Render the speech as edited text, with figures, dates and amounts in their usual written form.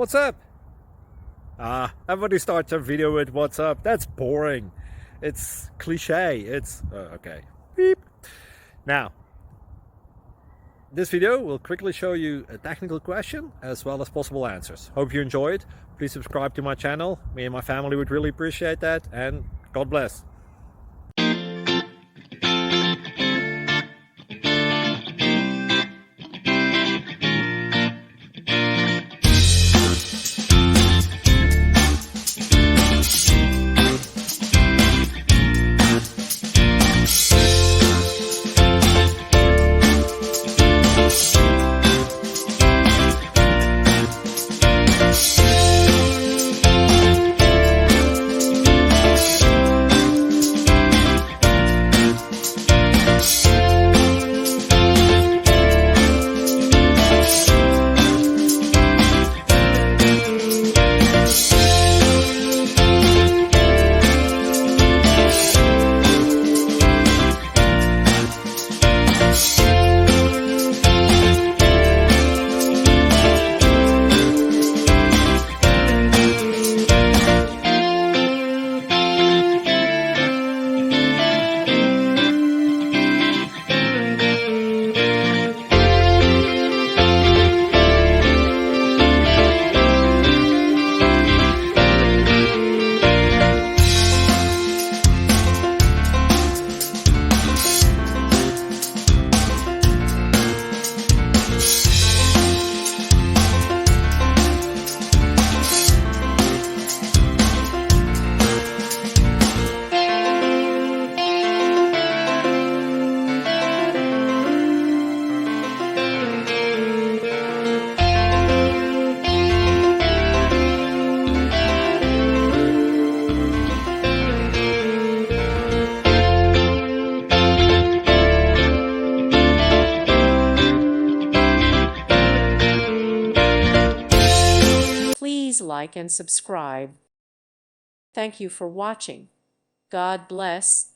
What's up? Everybody starts a video with what's up. That's boring. It's cliche. It's okay. Beep. Now, this video will quickly show you a technical question as well as possible answers. Hope you enjoy it. Please subscribe to my channel. Me and my family would really appreciate that, and God bless. Please like and subscribe. Thank you for watching. God bless.